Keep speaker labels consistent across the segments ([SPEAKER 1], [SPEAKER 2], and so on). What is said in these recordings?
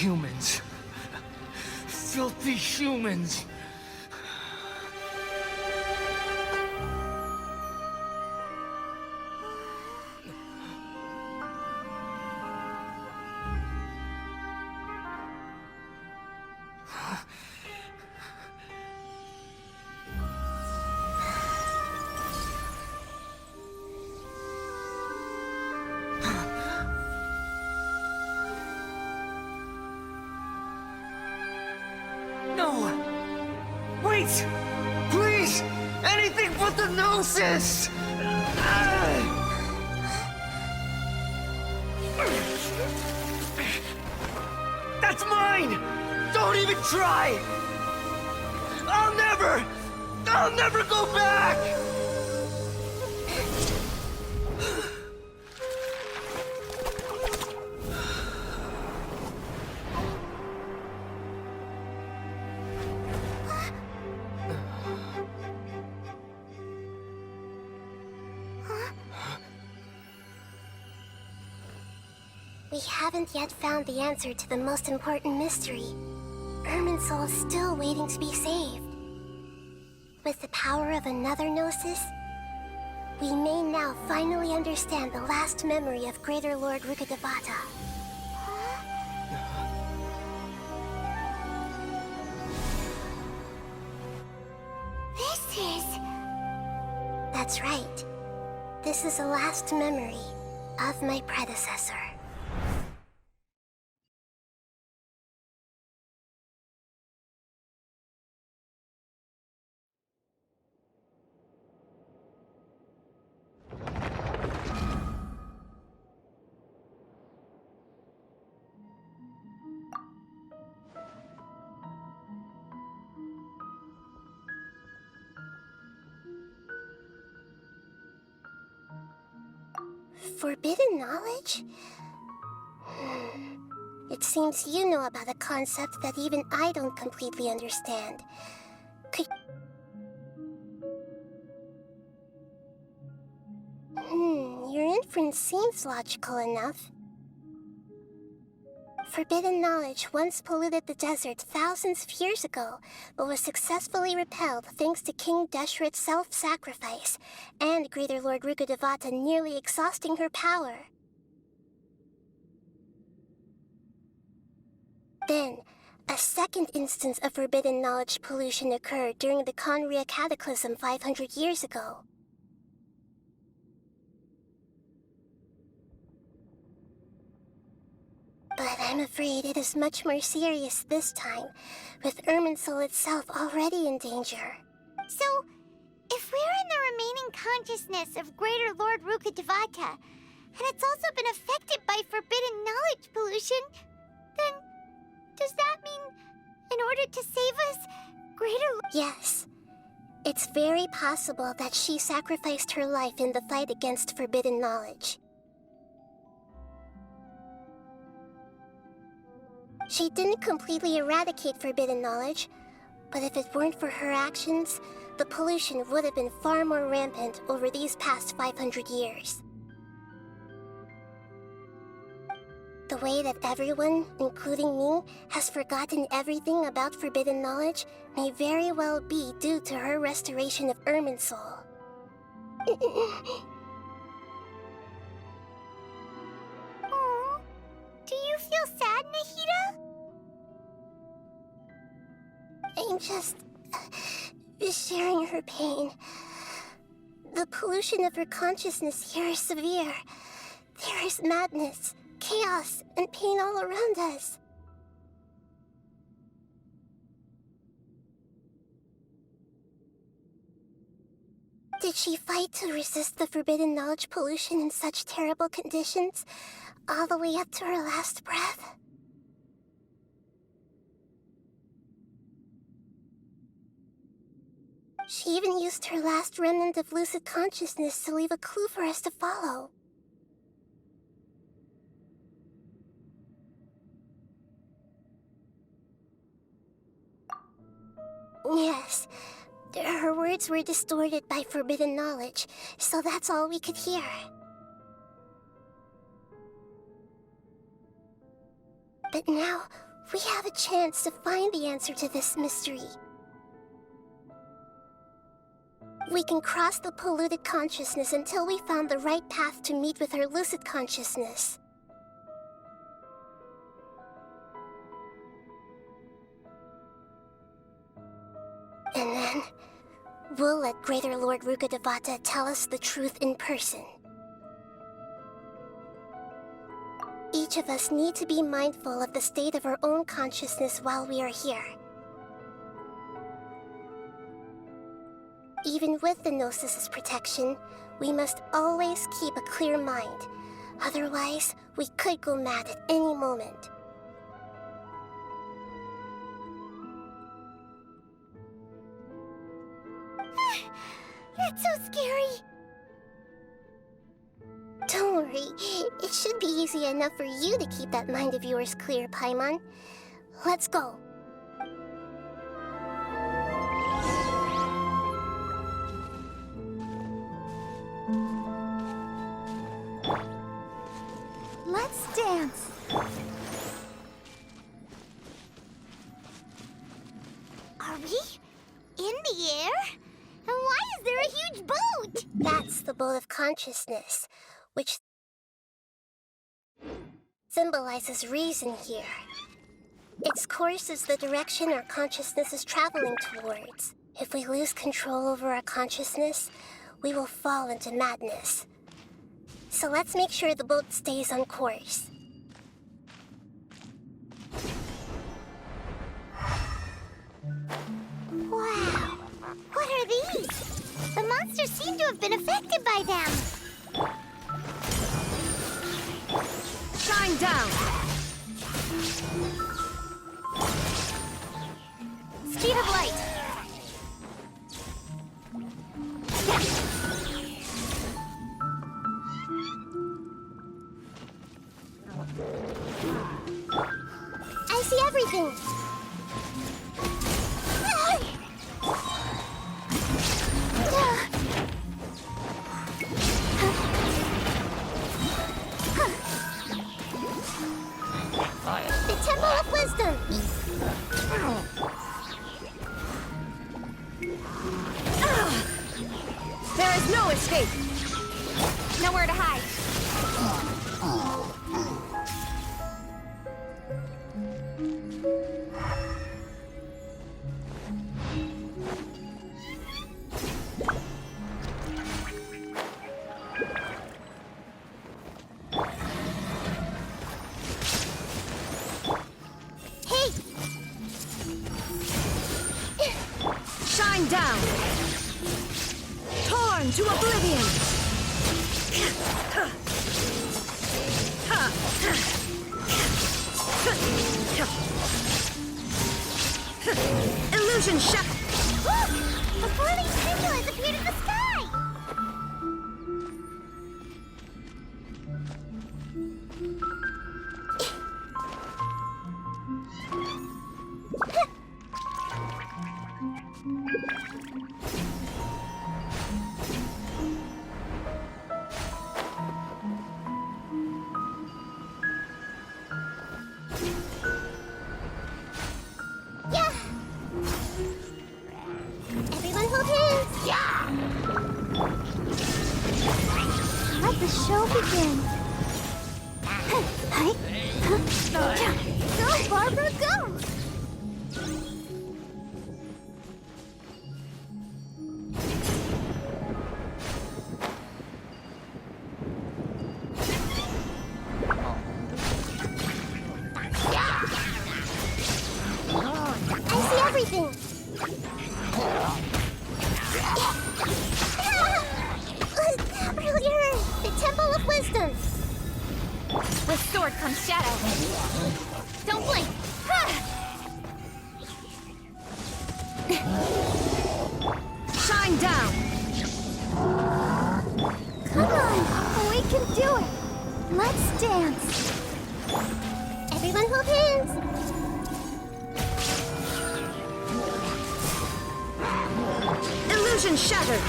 [SPEAKER 1] Humans. Filthy humans. Wait! Please! Anything but the Gnosis! That's mine! Don't even try! I'll never go back!
[SPEAKER 2] We haven't yet found the answer to the most important mystery. Irminsul is still waiting to be saved. With the power of another Gnosis, we may now finally understand the last memory of Greater Lord Rukkhadevata.
[SPEAKER 3] This is...
[SPEAKER 2] That's right. This is the last memory of my predecessor. Forbidden knowledge? It seems you know about a concept that even I don't completely understand. Could... Your inference seems logical enough. Forbidden knowledge once polluted the desert thousands of years ago, but was successfully repelled thanks to King Deshret's self-sacrifice, and Greater Lord Rukkhadevata nearly exhausting her power. Then, a second instance of forbidden knowledge pollution occurred during the Conria Cataclysm 500 years ago. But I'm afraid it is much more serious this time, with Irminsul itself already in danger.
[SPEAKER 3] So, if we're in the remaining consciousness of Greater Lord Rukkhadevata, and it's also been affected by forbidden knowledge pollution, then does that mean, in order to save us,
[SPEAKER 2] Yes. It's very possible that she sacrificed her life in the fight against forbidden knowledge. She didn't completely eradicate forbidden knowledge, but if it weren't for her actions, the pollution would have been far more rampant over these past 500 years. The way that everyone, including me, has forgotten everything about forbidden knowledge may very well be due to her restoration of Irminsul.
[SPEAKER 3] Oh, do you feel sad, Nahida?
[SPEAKER 2] I'm just sharing her pain. The pollution of her consciousness here is severe. There is madness, chaos, and pain all around us. Did she fight to resist the forbidden knowledge pollution in such terrible conditions, all the way up to her last breath? She even used her last remnant of lucid consciousness to leave a clue for us to follow. Yes, her words were distorted by forbidden knowledge, so that's all we could hear. But now, We have a chance to find the answer to this mystery. We can cross the polluted consciousness until we found the right path to meet with our lucid consciousness. And then, we'll let Greater Lord Rukkhadevata tell us the truth in person. Each of us need to be mindful of the state of our own consciousness while we are here. Even with the Gnosis' protection, we must always keep a clear mind. Otherwise, we could go mad at any moment.
[SPEAKER 3] That's so scary.
[SPEAKER 2] Don't worry, it should be easy enough for you to keep that mind of yours clear, Paimon. Let's go.
[SPEAKER 3] Let's dance. Are we in the air? And why is there a huge boat?
[SPEAKER 2] That's the boat of consciousness, which symbolizes reason here. Its course is the direction our consciousness is traveling towards. If we lose control over our consciousness, we will fall into madness. So let's make sure the boat stays on course.
[SPEAKER 3] Wow. What are these? The monsters seem to have been affected by them.
[SPEAKER 4] Shine down!
[SPEAKER 3] Speed of light.
[SPEAKER 2] I see everything! The Temple of Wisdom!
[SPEAKER 4] There is no escape!
[SPEAKER 3] Nowhere to hide.
[SPEAKER 2] Hey!
[SPEAKER 4] Shine down! Torn to oblivion! Illusion shut!
[SPEAKER 3] Look! A floating spindle has appeared in the sky!
[SPEAKER 2] Yeah! Everyone hold hands!
[SPEAKER 3] Yeah! Let the show begin. Go, Barbara, go!
[SPEAKER 2] I see everything! Earlier, the Temple of Wisdom!
[SPEAKER 3] With sword comes shadow. Don't blink!
[SPEAKER 4] Shine down!
[SPEAKER 3] Come on, we can do it! Let's dance!
[SPEAKER 2] Everyone hold hands!
[SPEAKER 4] Illusion shattered!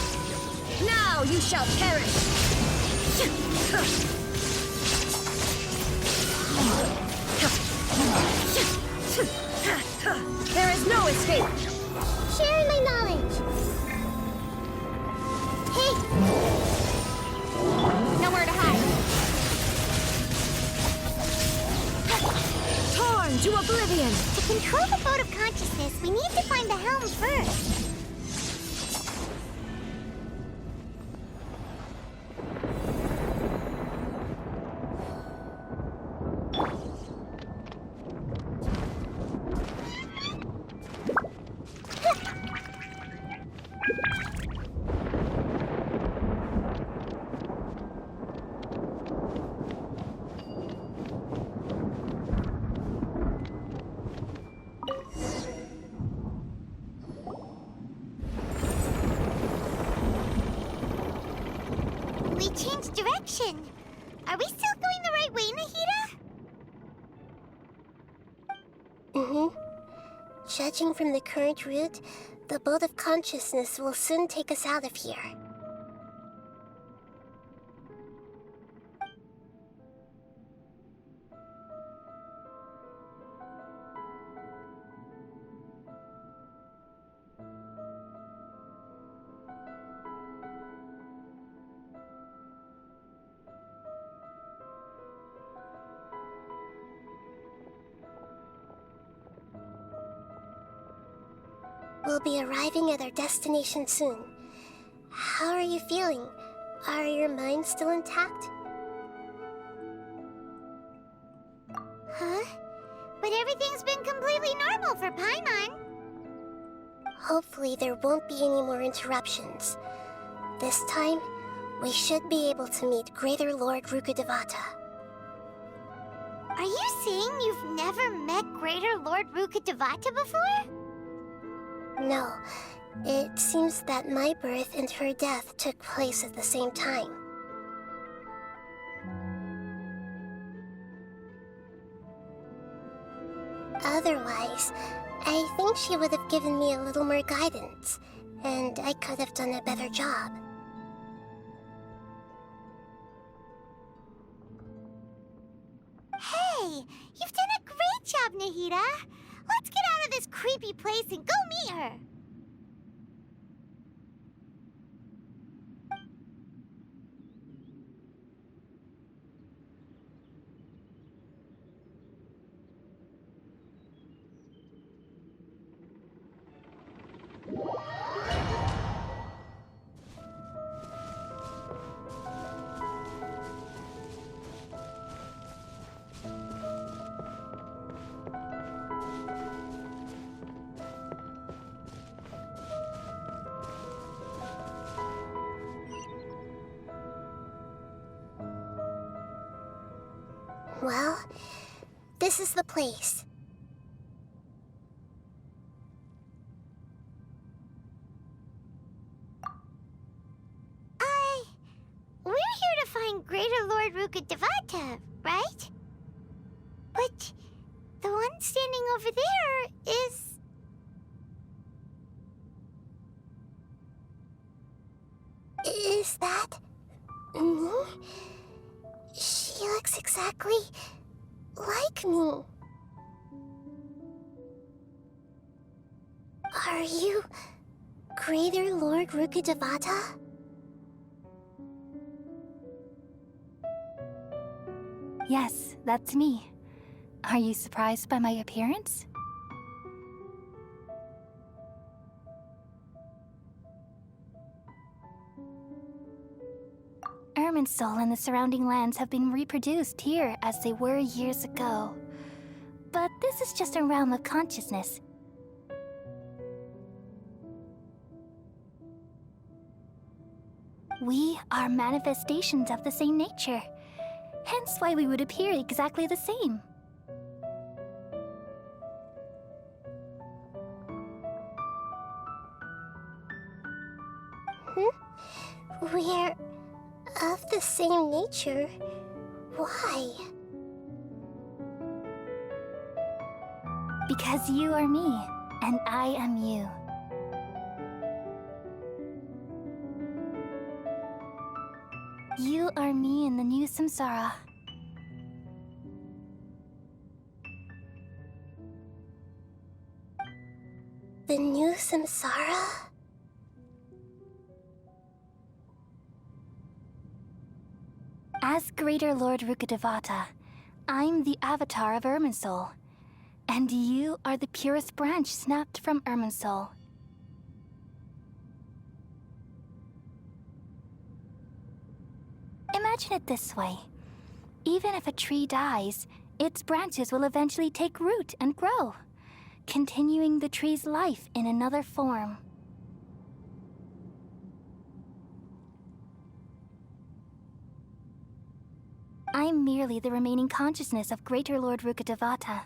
[SPEAKER 4] Now you shall perish! There is no escape!
[SPEAKER 2] Sharing my knowledge.
[SPEAKER 3] Hey! Nowhere to hide.
[SPEAKER 4] Torn to oblivion!
[SPEAKER 3] To control the boat of consciousness, we need to find the helm first. We changed direction. Are we still going the right way, Nahida?
[SPEAKER 2] Mm-hmm. Judging from the current route, the boat of consciousness will soon take us out of here. We'll be arriving at our destination soon. How are you feeling? Are your minds still intact?
[SPEAKER 3] Huh? But everything's been completely normal for Paimon.
[SPEAKER 2] Hopefully there won't be any more interruptions. This time, we should be able to meet Greater Lord Rukkhadevata.
[SPEAKER 3] Are you saying you've never met Greater Lord Rukkhadevata before?
[SPEAKER 2] No, it seems that my birth and her death took place at the same time. Otherwise, I think she would have given me a little more guidance, and I could have done a better job.
[SPEAKER 3] Hey, you've done a great job, Nahida. Let's get out of this creepy place and go meet her.
[SPEAKER 2] Well, this is the place.
[SPEAKER 3] We're here to find Greater Lord Rukkhadevata, right? But the one standing over there is...
[SPEAKER 2] Is that me? She looks exactly like me. Are you Greater Lord Rukkhadevata?
[SPEAKER 5] Yes, that's me. Are you surprised by my appearance? Ermin's soul and the surrounding lands have been reproduced here as they were years ago. But this is just a realm of consciousness. We are manifestations of the same nature. Hence why we would appear exactly the same.
[SPEAKER 2] We're of the same nature. Why?
[SPEAKER 5] Because you are me, and I am you. You are me in the new samsara.
[SPEAKER 2] The new samsara?
[SPEAKER 5] As Greater Lord Rukkhadevata, I'm the avatar of Irminsul, and you are the purest branch snapped from Irminsul. Imagine it this way. Even if a tree dies, its branches will eventually take root and grow, continuing the tree's life in another form. I'm merely the remaining consciousness of Greater Lord Rukkhadevata.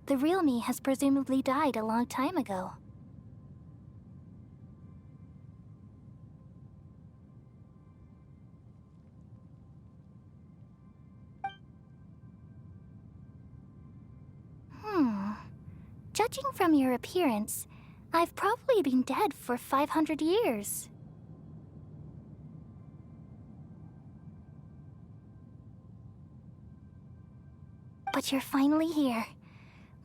[SPEAKER 5] The real me has presumably died a long time ago. Judging from your appearance, I've probably been dead for 500 years. But you're finally here.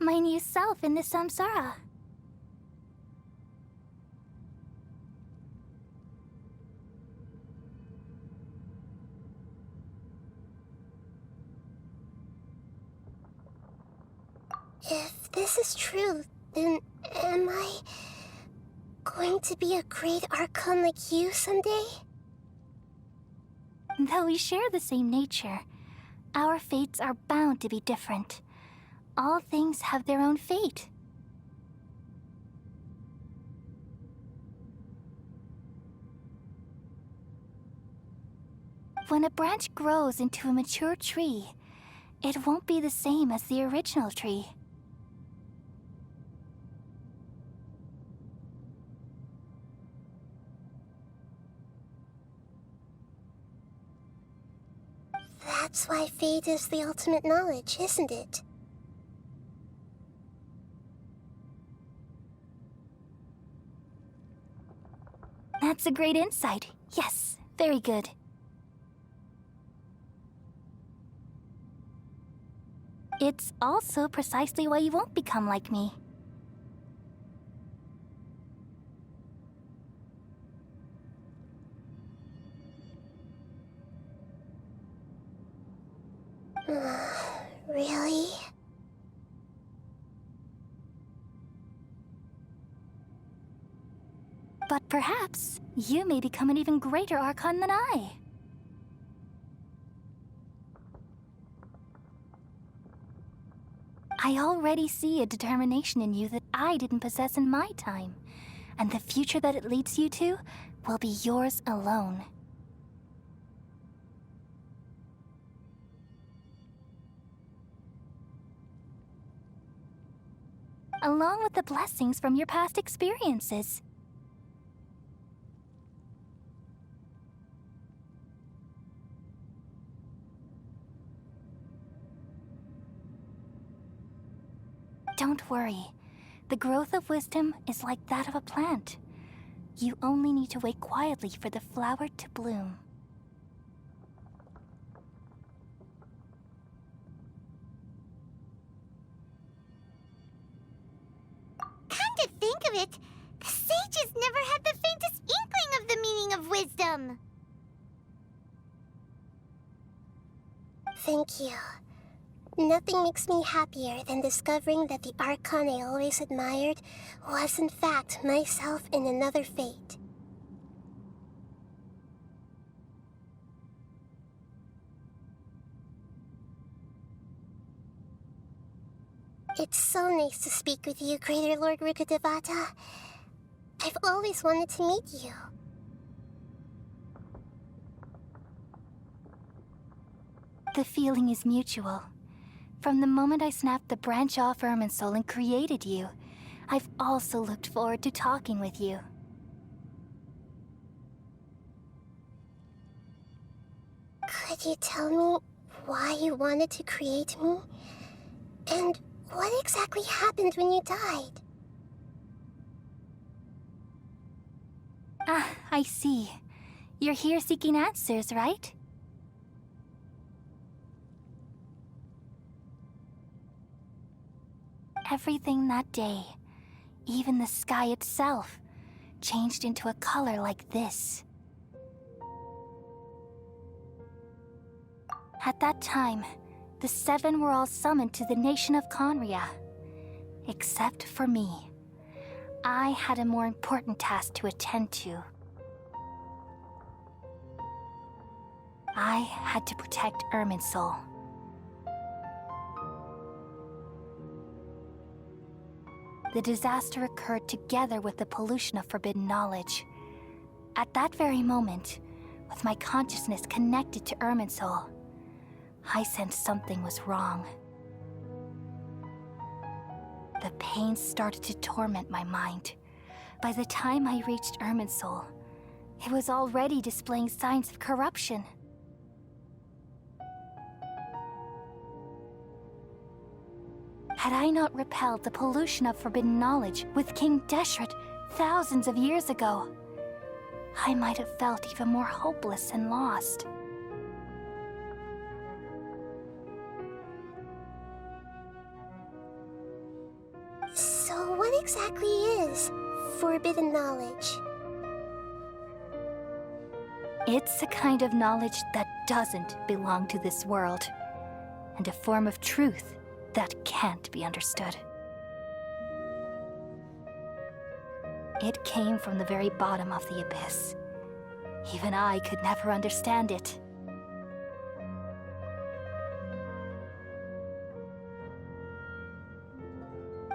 [SPEAKER 5] My new self in the samsara.
[SPEAKER 2] If this is true, then am I going to be a great archon like you someday?
[SPEAKER 5] Though we share the same nature, our fates are bound to be different. All things have their own fate. When a branch grows into a mature tree, it won't be the same as the original tree.
[SPEAKER 2] That's why fate is the ultimate knowledge, isn't it?
[SPEAKER 5] That's a great insight. Yes, very good. It's also precisely why you won't become like me.
[SPEAKER 2] Really?
[SPEAKER 5] But perhaps you may become an even greater archon than I. I already see a determination in you that I didn't possess in my time, and the future that it leads you to will be yours alone. Along with the blessings from your past experiences. Don't worry. The growth of wisdom is like that of a plant. You only need to wait quietly for the flower to bloom.
[SPEAKER 3] Come to think of it, the sages never had the faintest inkling of the meaning of wisdom.
[SPEAKER 2] Thank you. Nothing makes me happier than discovering that the archon I always admired was in fact myself in another fate. It's so nice to speak with you, Greater Lord Rukkhadevata. I've always wanted to meet you.
[SPEAKER 5] The feeling is mutual. From the moment I snapped the branch off Irminsul and created you, I've also looked forward to talking with you.
[SPEAKER 2] Could you tell me why you wanted to create me? And what exactly happened when you died?
[SPEAKER 5] Ah, I see. You're here seeking answers, right? Everything that day, Even the sky itself changed into a color like this. At that time, the seven were all summoned to the nation of Conria. Except for me. I had a more important task to attend to. I had to protect Irminsul. The disaster occurred together with the pollution of forbidden knowledge. At that very moment, with my consciousness connected to Irminsul, I sensed something was wrong. The pain started to torment my mind. By the time I reached Irminsul, it was already displaying signs of corruption. Had I not repelled the pollution of forbidden knowledge with King Deshret thousands of years ago, I might have felt even more hopeless and lost.
[SPEAKER 2] So what exactly is forbidden knowledge?
[SPEAKER 5] It's a kind of knowledge that doesn't belong to this world, and a form of truth that can't be understood. It came from the very bottom of the abyss. Even I could never understand it.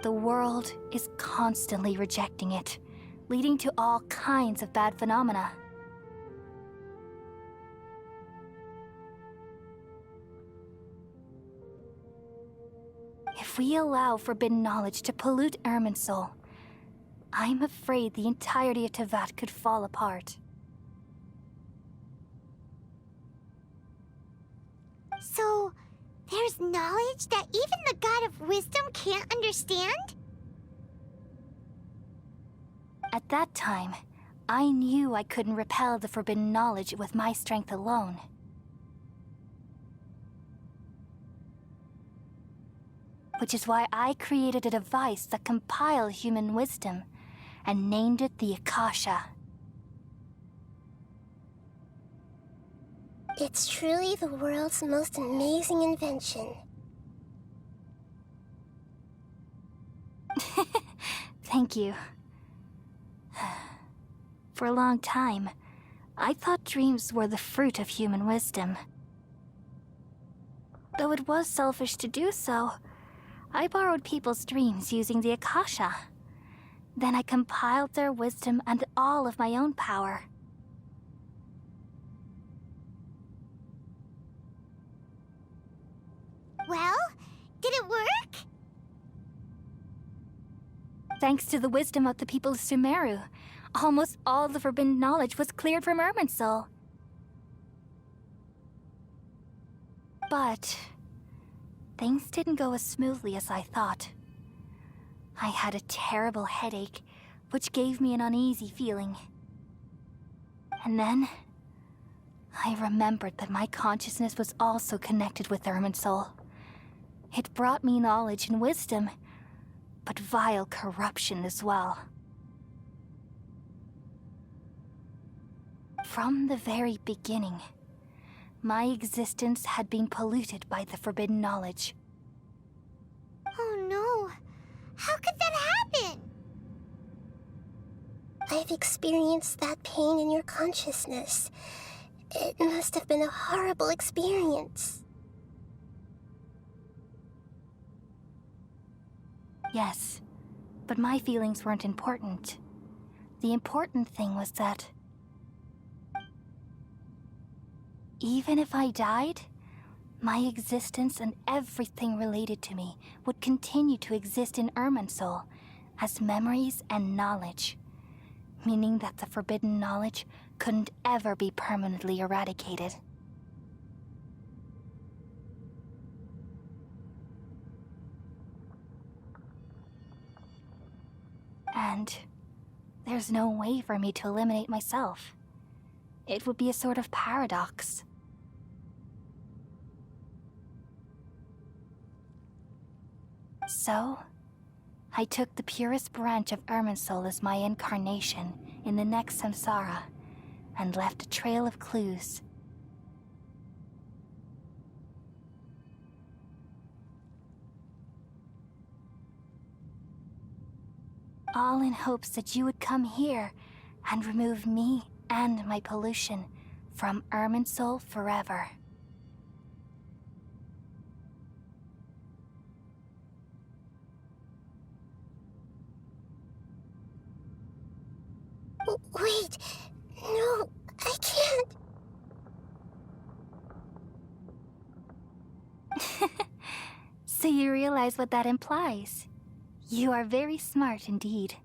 [SPEAKER 5] The world is constantly rejecting it, leading to all kinds of bad phenomena. If we allow forbidden knowledge to pollute Irminsul, I'm afraid the entirety of Teyvat could fall apart.
[SPEAKER 3] So, there's knowledge that even the God of Wisdom can't understand?
[SPEAKER 5] At that time, I knew I couldn't repel the forbidden knowledge with my strength alone. Which is why I created a device that compiled human wisdom and named it the Kacha.
[SPEAKER 2] It's truly the world's most amazing invention.
[SPEAKER 5] Thank you. For a long time, I thought dreams were the fruit of human wisdom. Though it was selfish to do so, I borrowed people's dreams using the Akasha. Then I compiled their wisdom and all of my own power.
[SPEAKER 3] Well, did it work?
[SPEAKER 5] Thanks to the wisdom of the people of Sumeru, almost all the forbidden knowledge was cleared from Irminsul. But things didn't go as smoothly as I thought. I had a terrible headache, which gave me an uneasy feeling. And then I remembered that my consciousness was also connected with Irminsul. It brought me knowledge and wisdom, but vile corruption as well. From the very beginning, my existence had been polluted by the forbidden knowledge.
[SPEAKER 3] Oh no. How could that happen?
[SPEAKER 2] I've experienced that pain in your consciousness. It must have been a horrible experience.
[SPEAKER 5] Yes, but my feelings weren't important. The important thing was that even if I died, my existence and everything related to me would continue to exist in Irminsul as memories and knowledge, meaning that the forbidden knowledge couldn't ever be permanently eradicated. And there's no way for me to eliminate myself. It would be a sort of paradox. So, I took the purest branch of Irminsul as my incarnation in the next samsara, and left a trail of clues. All in hopes that you would come here and remove me and my pollution from Irminsul forever.
[SPEAKER 2] Wait, no, I can't.
[SPEAKER 5] So you realize what that implies? You are very smart indeed.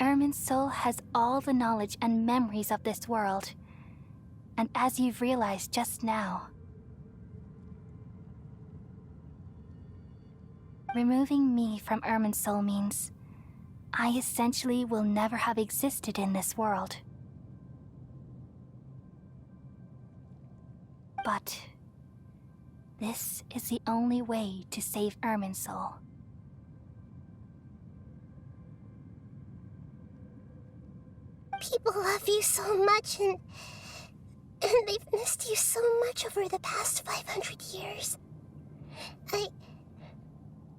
[SPEAKER 5] Irminsul has all the knowledge and memories of this world. And as you've realized just now, removing me from Irminsul means I essentially will never have existed in this world. But this is the only way to save Irminsul.
[SPEAKER 2] People love you so much, and they've missed you so much over the past 500 years. I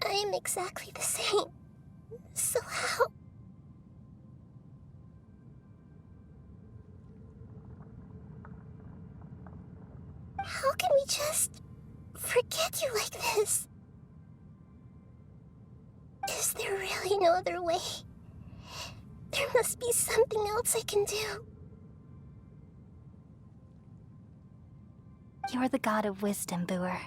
[SPEAKER 2] am exactly the same. So how? How can we just forget you like this? Is there really no other way? There must be something else I can do.
[SPEAKER 5] You're the god of wisdom, Booer.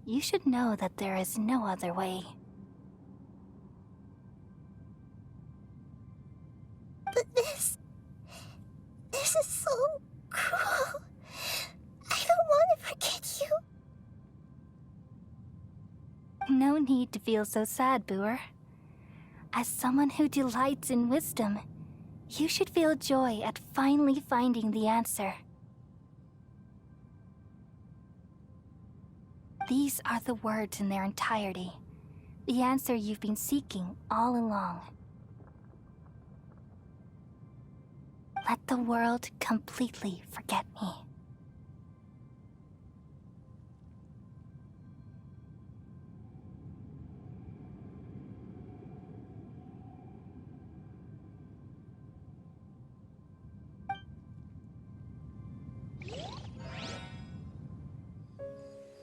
[SPEAKER 5] You should know that there is no other way.
[SPEAKER 2] But this is so cruel. I don't want to forget you.
[SPEAKER 5] No need to feel so sad, Booer. As someone who delights in wisdom, you should feel joy at finally finding the answer. These are the words in their entirety, the answer you've been seeking all along. Let the world completely forget me.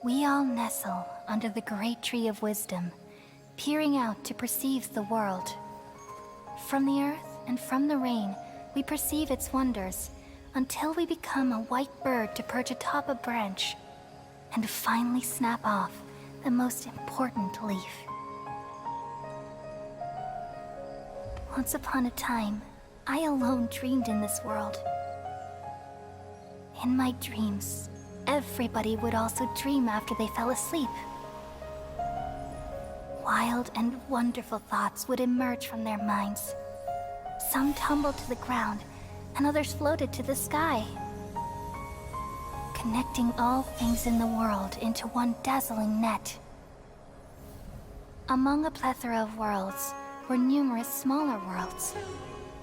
[SPEAKER 5] We all nestle under the great tree of wisdom, peering out to perceive the world. From the earth and from the rain, we perceive its wonders, until we become a white bird to perch atop a branch, and finally snap off the most important leaf. Once upon a time, I alone dreamed in this world. In my dreams, everybody would also dream after they fell asleep. Wild and wonderful thoughts would emerge from their minds. Some tumbled to the ground, and others floated to the sky, connecting all things in the world into one dazzling net. Among a plethora of worlds were numerous smaller worlds,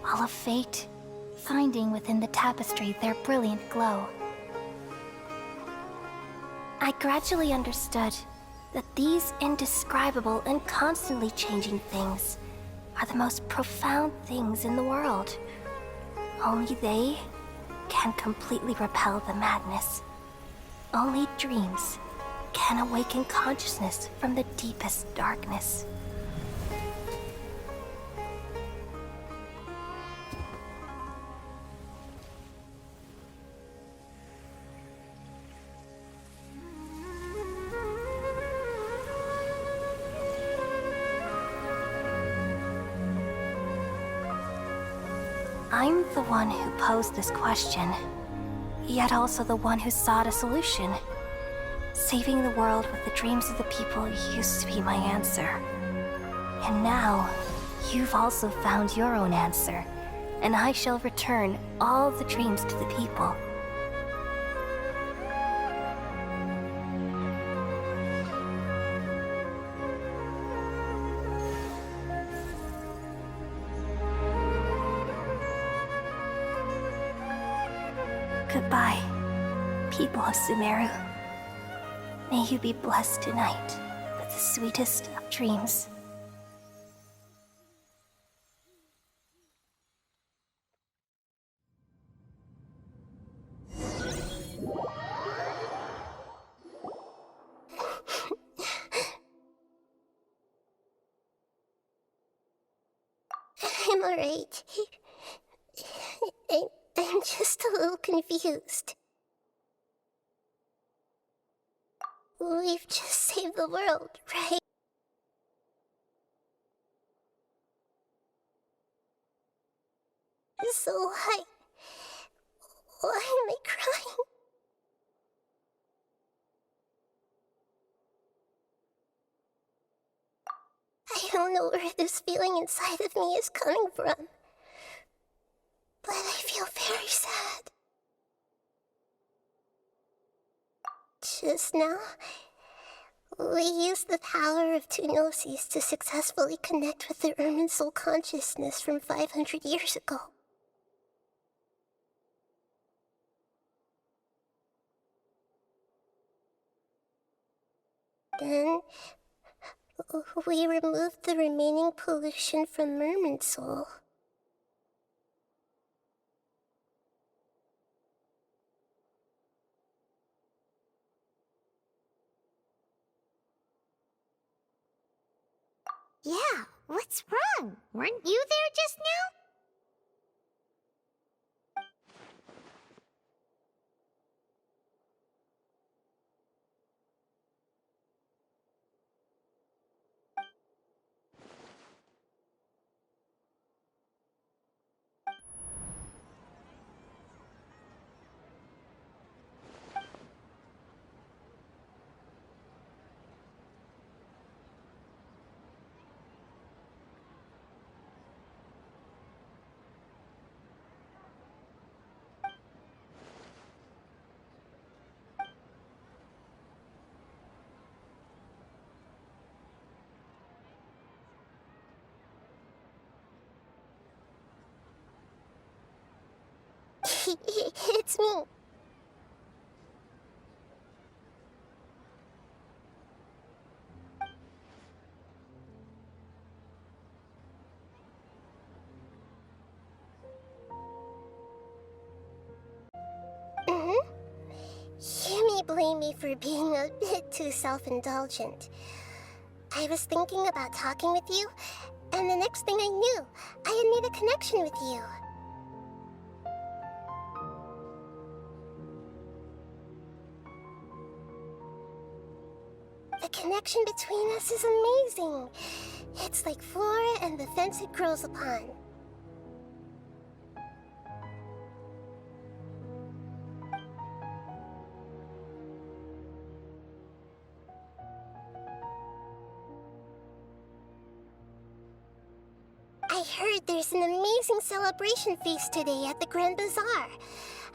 [SPEAKER 5] all of fate, finding within the tapestry their brilliant glow. I gradually understood that these indescribable and constantly changing things are the most profound things in the world. Only they can completely repel the madness. Only dreams can awaken consciousness from the deepest darkness. I'm the one who posed this question, yet also the one who sought a solution. Saving the world with the dreams of the people used to be my answer. And now, you've also found your own answer, and I shall return all the dreams to the people. Goodbye, people of Sumeru. May you be blessed tonight with the sweetest of dreams.
[SPEAKER 2] I'm alright. I'm just a little confused. We've just saved the world, right? So why am I crying? I don't know where this feeling inside of me is coming from, but I feel very sad. Just now, we used the power of two gnosis to successfully connect with the Ermin soul consciousness from 500 years ago. Then, we removed the remaining pollution from Merman soul.
[SPEAKER 3] Yeah, what's wrong? Weren't you there just now?
[SPEAKER 2] It's me. You may blame me for being a bit too self-indulgent. I was thinking about talking with you, and the next thing I knew, I had made a connection with you. The connection between us is amazing. It's like flora and the fence it grows upon. I heard there's an amazing celebration feast today at the Grand Bazaar.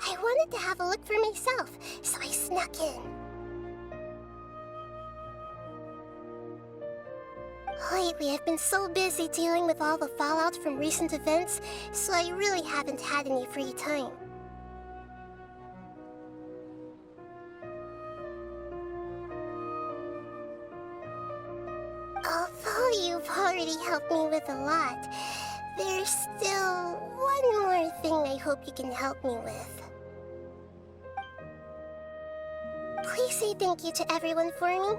[SPEAKER 2] I wanted to have a look for myself, so I snuck in. Lately, I've been so busy dealing with all the fallout from recent events, so I really haven't had any free time. Although you've already helped me with a lot, there's still one more thing I hope you can help me with. Please say thank you to everyone for me.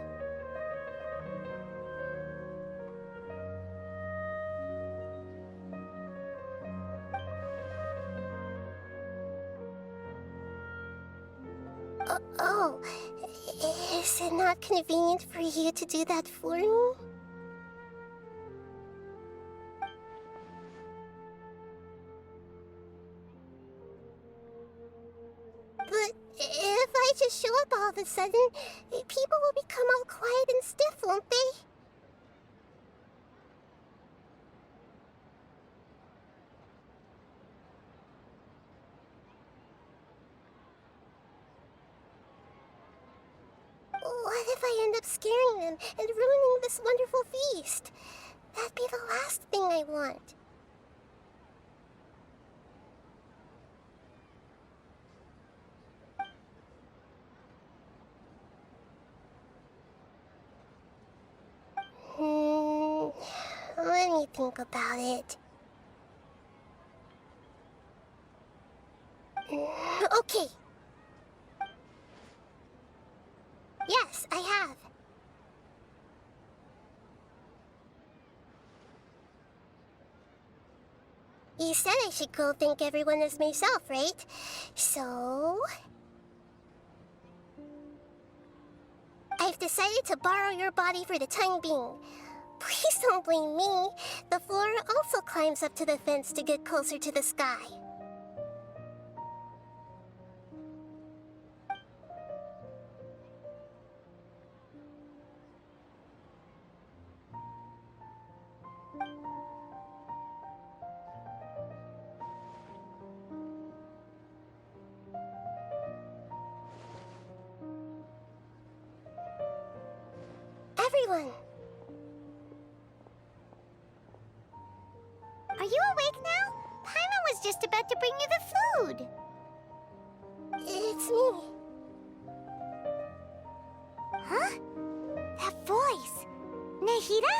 [SPEAKER 2] Oh, is it not convenient for you to do that for me? But if I just show up all of a sudden, people will become all quiet and stiff, won't they? What if I end up scaring them and ruining this wonderful feast? That'd be the last thing I want. Let me think about it. Okay. Yes, I have. You said I should go thank everyone as myself, right? So... I've decided to borrow your body for the time being. Please don't blame me. The flora also climbs up to the fence to get closer to the sky. Everyone!
[SPEAKER 3] Are you awake now? Paimon was just about to bring you the food.
[SPEAKER 2] It's me.
[SPEAKER 3] Huh? That voice. Nahida?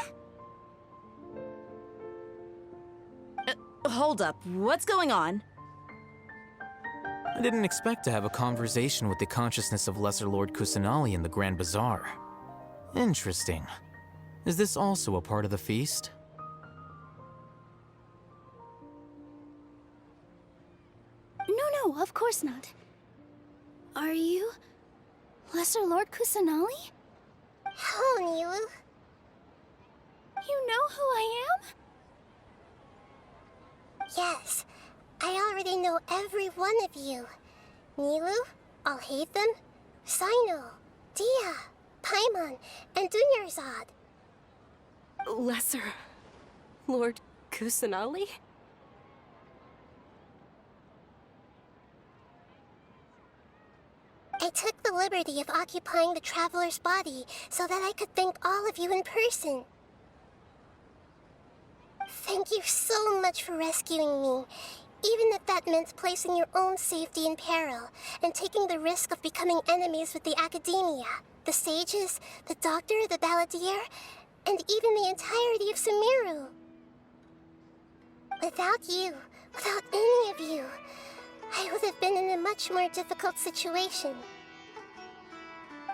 [SPEAKER 4] Hold up. What's going on?
[SPEAKER 6] I didn't expect to have a conversation with the consciousness of Lesser Lord Kusanali in the Grand Bazaar. Interesting. Is this also a part of the feast?
[SPEAKER 5] No, of course not. Are you... Lesser Lord Kusanali?
[SPEAKER 2] Hello, Nilu.
[SPEAKER 5] You know who I am?
[SPEAKER 2] Yes, I already know every one of you. Nilu, Alhaitham, Sino, Dia, Paimon, and Dunyarzad.
[SPEAKER 4] Lesser Lord Kusanali?
[SPEAKER 2] I took the liberty of occupying the traveler's body so that I could thank all of you in person. Thank you so much for rescuing me, even if that meant placing your own safety in peril and taking the risk of becoming enemies with the academia, the sages, the doctor, the balladeer, and even the entirety of Sumeru. Without you, without any of you, I would have been in a much more difficult situation.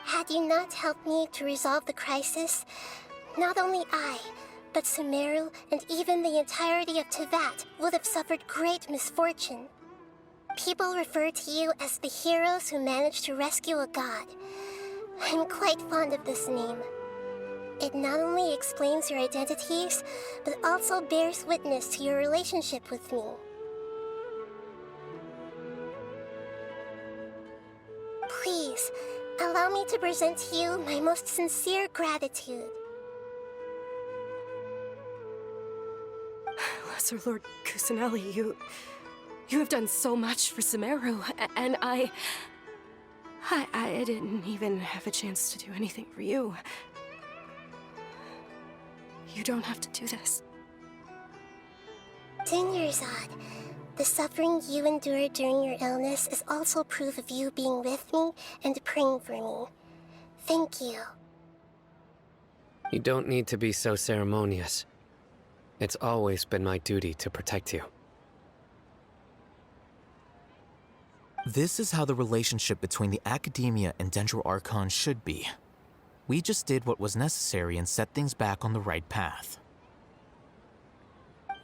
[SPEAKER 2] Had you not helped me to resolve the crisis, not only I, but Sumeru and even the entirety of Tevat would have suffered great misfortune. People refer to you as the heroes who managed to rescue a god. I'm quite fond of this name. It not only explains your identities, but also bears witness to your relationship with me. Please, allow me to present to you my most sincere gratitude.
[SPEAKER 4] Lesser Lord Kusanali, you have done so much for Sumeru, and I didn't even have a chance to do anything for you. You don't have to do this.
[SPEAKER 2] Dunyarzad, the suffering you endured during your illness is also proof of you being with me and praying for me. Thank you.
[SPEAKER 7] You don't need to be so ceremonious. It's always been my duty to protect you.
[SPEAKER 6] This is how the relationship between the Academia and Dendro Archon should be. We just did what was necessary and set things back on the right path.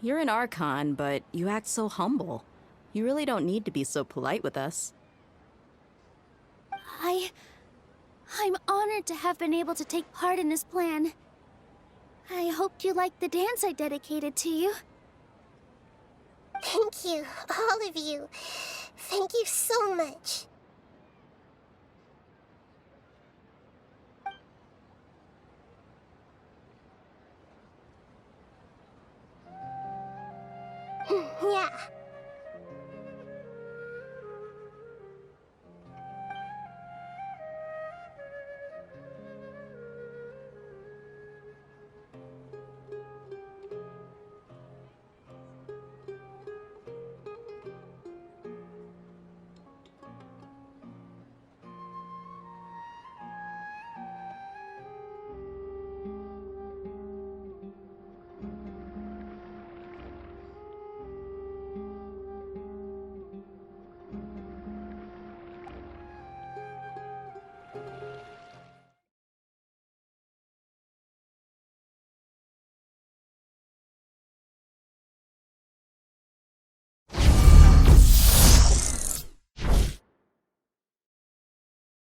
[SPEAKER 8] You're an Archon, but you act so humble. You really don't need to be so polite with us.
[SPEAKER 5] I'm honored to have been able to take part in this plan. I hoped you liked the dance I dedicated to you.
[SPEAKER 2] Thank you, all of you. Thank you so much. Yeah.